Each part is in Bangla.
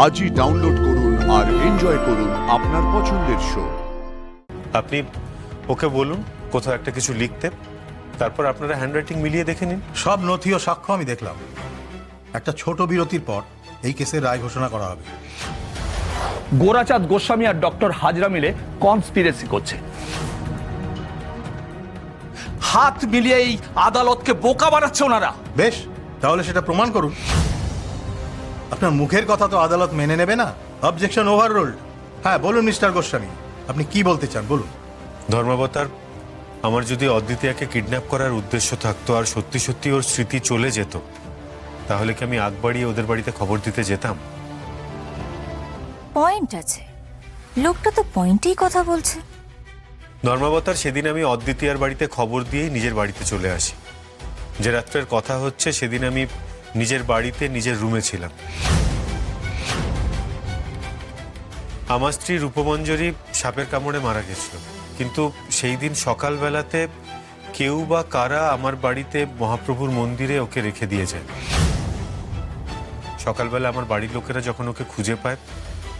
আজই ডাউনলোড করুন আর এনজয় করুন আপনার পছন্দের শো। আপনি ওকে বলুন কোথাও একটা কিছু লিখতে, তারপর আপনারা হ্যান্ডরাইটিং মিলিয়ে দেখে নিন। সব নথি ও সাক্ষ্য আমি দেখলাম। একটা ছোট বিরতির পর এই কেসের রায় ঘোষণা করা হবে। গোরাচাঁদ গোস্বামী আর ডক্টর হাজরা মিলে কনস্পিরেসি করছে। হাত মিলিয়ে এই আদালতকে বোকা বানাচ্ছে ওনারা। বেশ, তাহলে সেটা প্রমাণ করুন। আপনার মুখের কথা তো আদালত মেনে নেবে না। Objection overruled. হ্যাঁ, বলুন মিস্টার গোস্বামী, আপনি কি বলতে চান বলুন। ধর্মাবতার, আমার যদি অদ্বিতীয়াকে কিডন্যাপ করার উদ্দেশ্য থাকতো আর সত্যি সত্যি ওর স্মৃতি চলে যেত, তাহলে কি আমি আগ বাড়িয়ে ওদের বাড়িতে খবর দিতে যেতাম? পয়েন্ট আছে, লোকটা তো পয়েন্টেই কথা বলছে। ধর্মাবতার, সেদিন আমি অদ্বিতীয়ার বাড়িতে খবর দিয়েই নিজের বাড়িতে চলে আসি। যে রাত্রের কথা হচ্ছে সেদিন আমি নিজের বাড়িতে নিজের রুমে ছিলাম। আমার স্ত্রী রূপমঞ্জরি সাপের কামড়ে মারা গেছিল, কিন্তু সেই দিন সকালবেলাতে কেউ বা কারা আমার বাড়িতে মহাপ্রভুর মন্দিরে ওকে রেখে দিয়ে যায়। সকালবেলা আমার বাড়ির লোকেরা যখন ওকে খুঁজে পায়,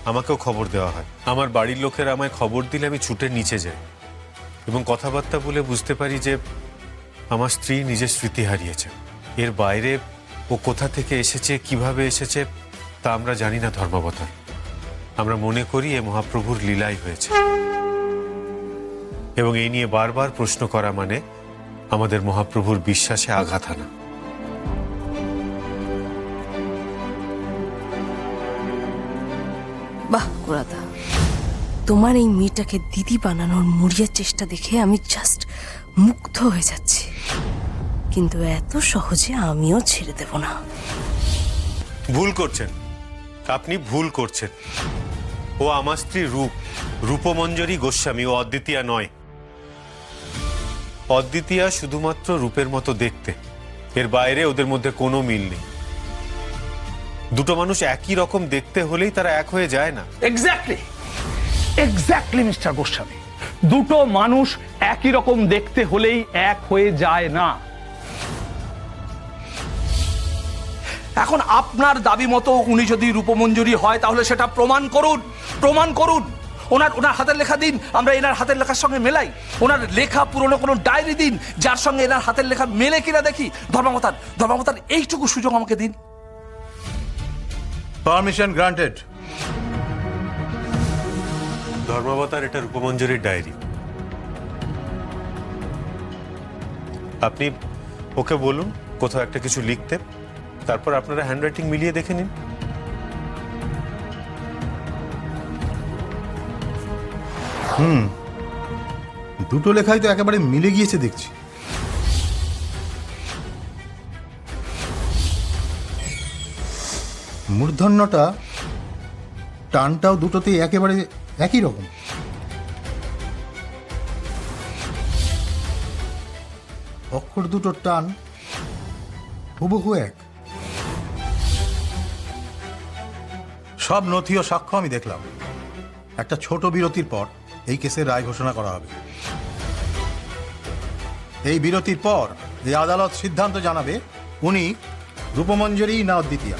আমাকেও খবর দেওয়া হয়। আমার বাড়ির লোকেরা আমায় খবর দিলে আমি ছুটে নিচে যাই এবং কথাবার্তা বলে বুঝতে পারি যে আমার স্ত্রী নিজের স্মৃতি হারিয়েছে। এর বাইরে ও কোথা থেকে এসেছে, কিভাবে এসেছে, তা আমরা জানি না ধর্মাবতার। আমরা মনে করি এ মহাপ্রভুর লীলাই হয়েছে, এবং এই নিয়ে বারবার প্রশ্ন করা মানে আমাদের মহাপ্রভুর বিশ্বাসে আঘাত আনা। বাহ গোরাদা, তোমার এই মেয়েটাকে দিদি বানানোর মরিয়ার চেষ্টা দেখে আমি জাস্ট মুগ্ধ হয়ে যাচ্ছি, কিন্তু এত সহজে আমিও ছেড়ে দেব না। ভুল করছেন, আপনি ভুল করছেন। ও আমার স্ত্রী রূপমঞ্জরি গোস্বামী, ও অদ্বিতীয়া নয়। অদ্বিতীয়া শুধুমাত্র রূপের মতো দেখতে, এর বাইরে ওদের মধ্যে কোনো মিল নেই। দুটো মানুষ একই রকম দেখতে হলেই তারা এক হয়ে যায় না। এক্স্যাক্টলি মিস্টার গোস্বামী, দুটো মানুষ একই রকম দেখতে হলেই এক হয়ে যায় না। এখন আপনার দাবি মতো উনি যদি রূপমঞ্জরি হয়, তাহলে সেটা প্রমাণ করুন, প্রমাণ করুন। ওনার হাতের লেখা দিন, আমরা এনার হাতের লেখার সঙ্গে মেলাই। ওনার লেখা পুরনো কোনো ডায়েরি দিন, যার সঙ্গে এনার হাতের লেখা মেলে কিনা দেখি। ধর্মাবতার এইটুকু সুযোগ আমাকে দিন। Permission granted. ধর্মাবতার, এটা রূপমঞ্জরির ডায়েরি। আপনি ওকে বলুন কোথাও একটা কিছু লিখতে, তারপর আপনারা হ্যান্ডরাইটিং মিলিয়ে দেখে নিন। দুটো লেখাই তো একেবারে মিলে গিয়েছে দেখছি। মূর্ধন্যটা টানটাও দুটোতেই একেবারে একই রকম। অক্ষর দুটোর টান হুবহু এক। সব নথি ও সাক্ষ্য আমি দেখলাম। একটা ছোট বিরতির পর এই কেসের রায় ঘোষণা করা হবে। এই বিরতির পর এই আদালত সিদ্ধান্ত জানাবে উনি রূপমঞ্জরি না অদ্বিতীয়া।